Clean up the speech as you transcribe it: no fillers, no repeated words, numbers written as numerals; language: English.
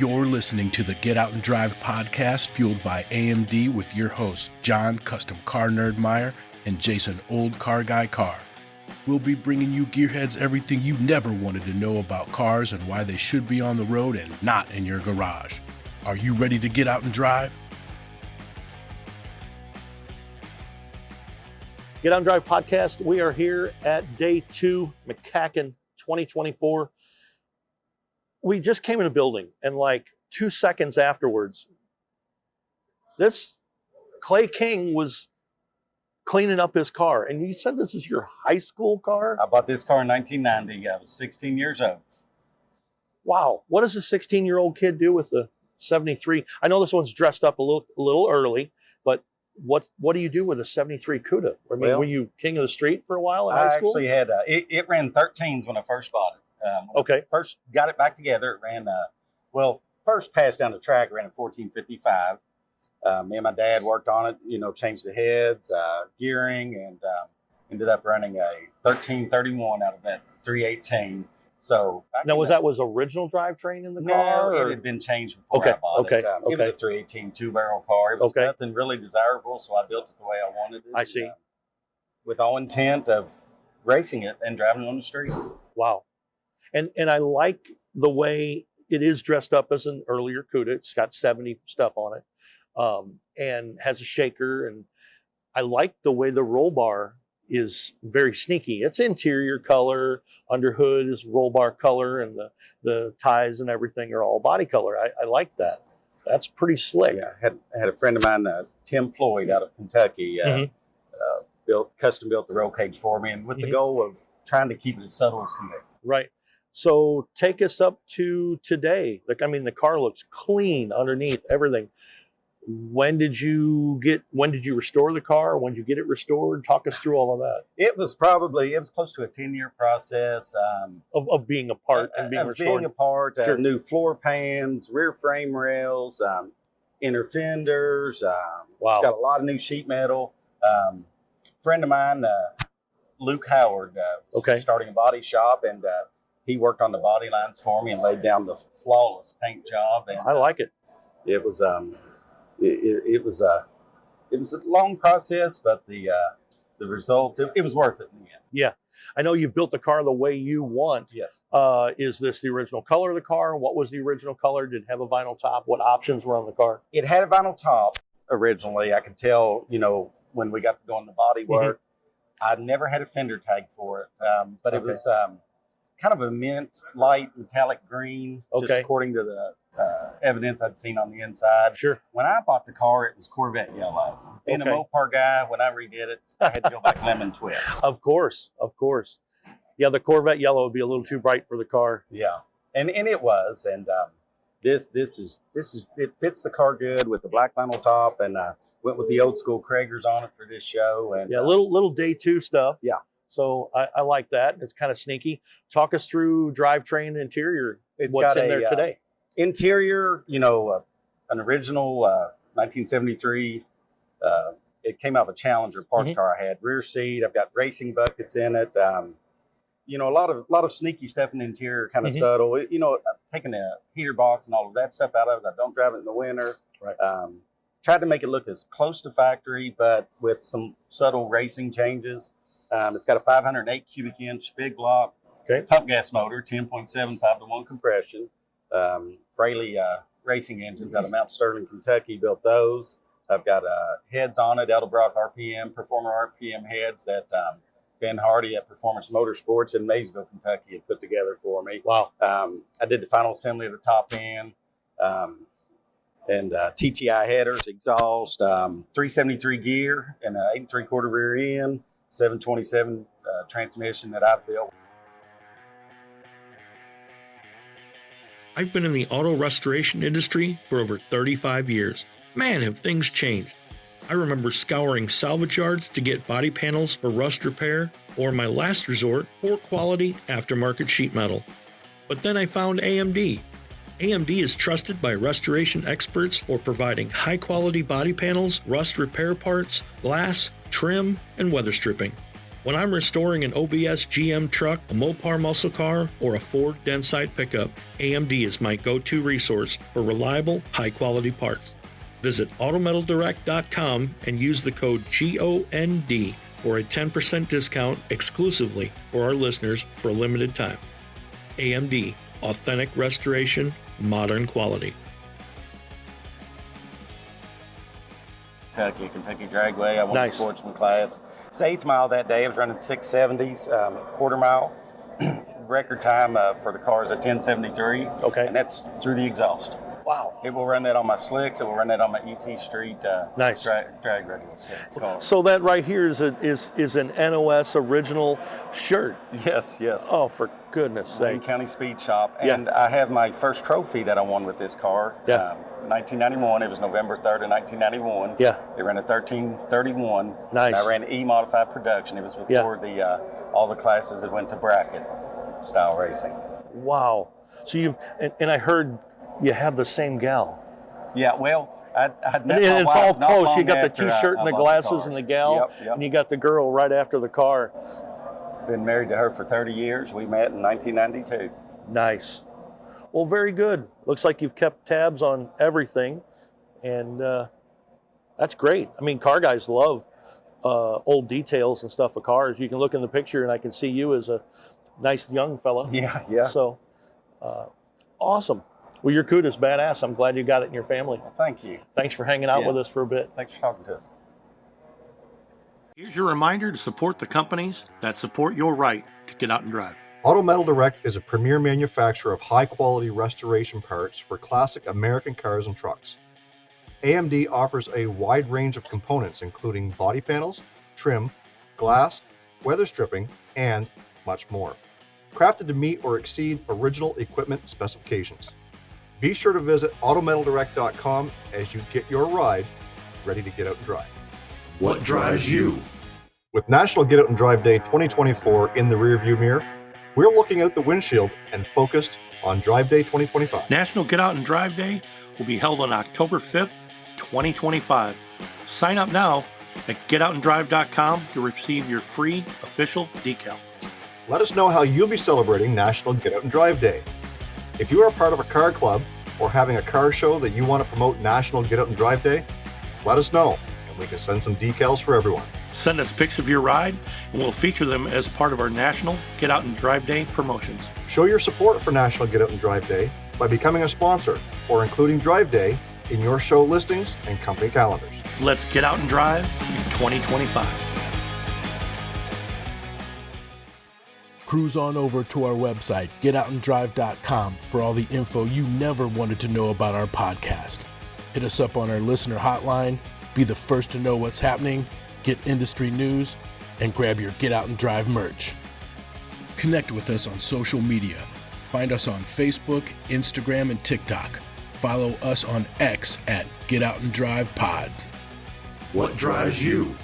You're listening to the Get Out and Drive podcast, fueled by AMD, with your hosts, John CustomCarNerd Meyer and Jason Old Car Guy Carr. We'll be bringing you gearheads everything you never wanted to know about cars and why they should be on the road and not in your garage. Are you ready to get out and drive? Get Out and Drive podcast. We are here at day 2, MCACN 2024. We just came in a building, and like 2 seconds afterwards, this Clay King was cleaning up his car. And you said this is your high school car? I bought this car in 1990. I was 16 years old. Wow. What does a 16-year-old kid do with the 73? I know this one's dressed up a little early, but what do you do with a 73 Cuda? I mean, were you king of the street for a while in high school? I actually had, it ran 13s when I first bought it. Okay. First got it back together. It ran, first passed down the track, ran a 1455. Me and my dad worked on it, changed the heads, gearing, and ended up running a 1331 out of that 318. So now, was original drivetrain in the car? No, it had been changed before I bought it. It was a 318 two-barrel car. It was nothing really desirable, so I built it the way I wanted it. I see. With all intent of racing it and driving it on the street. Wow. And I like the way it is dressed up as an earlier Cuda. It's got 70 stuff on it, and has a shaker. And I like the way the roll bar is very sneaky. It's interior color, under hood is roll bar color, and the ties and everything are all body color. I like that. That's pretty slick. Yeah, I had a friend of mine, Tim Floyd, out of Kentucky, custom built the roll cage for me, and with the goal of trying to keep it as subtle as can be. Right. So take us up to today. The car looks clean underneath, everything. When did you restore the car? When did you get it restored? Talk us through all of that. It was close to a 10-year process. Of being apart and being restored. Being apart, Sure. New floor pans, rear frame rails, inner fenders. Wow. It's got a lot of new sheet metal. Friend of mine, Luke Howard, was starting a body shop, and he worked on the body lines for me and laid down the flawless paint job. And I like it. It was it was a long process, but the results, it was worth it in the end. Yeah. I know you built the car the way you want. Yes. Is this the original color of the car? What was the original color? Did it have a vinyl top? What options were on the car? It had a vinyl top originally. I could tell, when we got to doing the body work. I never had a fender tag for it, but it was kind of a mint, light, metallic green, just according to the evidence I'd seen on the inside. Sure. When I bought the car, it was Corvette yellow. Being a Mopar guy, when I redid it, I had to go back lemon twist. Of course. Yeah, the Corvette yellow would be a little too bright for the car. Yeah, and it was, and this is it fits the car good with the black vinyl top, and went with the old school Kragers on it for this show. And little day 2 stuff. Yeah. So I like that. It's kind of sneaky. Talk us through drivetrain and interior. It's what's got in there today? Interior, an original 1973. It came out of a Challenger parts car I had. Rear seat. I've got racing buckets in it. A lot of sneaky stuff in the interior, kind of subtle. I've taken the heater box and all of that stuff out of it. I don't drive it in the winter. Right. Tried to make it look as close to factory, but with some subtle racing changes. It's got a 508 cubic inch big block, pump gas motor, 10.75-to-1 compression. Fraley racing engines out of Mount Sterling, Kentucky, built those. I've got heads on it, Edelbrock RPM, Performer RPM heads that Ben Hardy at Performance Motorsports in Maysville, Kentucky had put together for me. Wow. I did the final assembly of the top end. And TTI headers, exhaust, 373 gear, and 8 3/4 rear end, 727 transmission that I've built. I've been in the auto restoration industry for over 35 years. Man, have things changed. I remember scouring salvage yards to get body panels for rust repair, or my last resort, poor quality aftermarket sheet metal. But then I found AMD. AMD is trusted by restoration experts for providing high-quality body panels, rust repair parts, glass, trim, and weather stripping. When I'm restoring an OBS GM truck, a Mopar muscle car, or a Ford Densite pickup, AMD is my go-to resource for reliable, high-quality parts. Visit AutoMetalDirect.com and use the code GOND for a 10% discount exclusively for our listeners for a limited time. AMD, authentic restoration, modern quality. Kentucky Dragway. I won Nice. the sportsman class. It was 8th mile that day. I was running 670s, quarter mile. Record time for the car is a 10:73. Okay. And that's through the exhaust. Wow. It will run that on my slicks. It will run that on my ET Street Nice. drag radius car. So that right here is an NOS original shirt. Yes. Oh, for goodness Wayne sake. County Speed Shop. Yeah. And I have my first trophy that I won with this car. Yeah. 1991. It was November 3rd of 1991. Yeah. They ran a 1331. Nice. And I ran E-modified production. It was before the all the classes that went to bracket style racing. Wow. So you and I heard you have the same gal. Yeah, well, I'd met And my it's wife all not close. long You got the after T-shirt I and the bought glasses car. and the gal, Yep. and you got the girl right after the car. Been married to her for 30 years. We met in 1992. Nice. Well, very good. Looks like you've kept tabs on everything, and that's great. I mean, car guys love old details and stuff of cars. You can look in the picture, and I can see you as a nice young fella. Yeah. So, awesome. Well, your Cuda's badass. I'm glad you got it in your family. Well, thank you. Thanks for hanging out with us for a bit. Thanks for talking to us. Here's your reminder to support the companies that support your right to get out and drive. Auto Metal Direct is a premier manufacturer of high-quality restoration parts for classic American cars and trucks. AMD offers a wide range of components including body panels, trim, glass, weather stripping, and much more, crafted to meet or exceed original equipment specifications. Be sure to visit AutoMetalDirect.com as you get your ride ready to get out and drive. What drives you? With National Get Out and Drive Day 2024 in the rearview mirror, we're looking out the windshield and focused on Drive Day 2025. National Get Out and Drive Day will be held on October 5th, 2025. Sign up now at getoutanddrive.com to receive your free official decal. Let us know how you'll be celebrating National Get Out and Drive Day. If you are part of a car club or having a car show that you want to promote National Get Out and Drive Day, let us know and we can send some decals for everyone. Send us pics of your ride and we'll feature them as part of our National Get Out and Drive Day promotions. Show your support for National Get Out and Drive Day by becoming a sponsor or including Drive Day in your show listings and company calendars. Let's get out and drive in 2025. Cruise on over to our website, getoutanddrive.com, for all the info you never wanted to know about our podcast. Hit us up on our listener hotline, be the first to know what's happening, get industry news, and grab your Get Out and Drive merch. Connect with us on social media. Find us on Facebook, Instagram, and TikTok. Follow us on X at Get Out and Drive Pod. What drives you?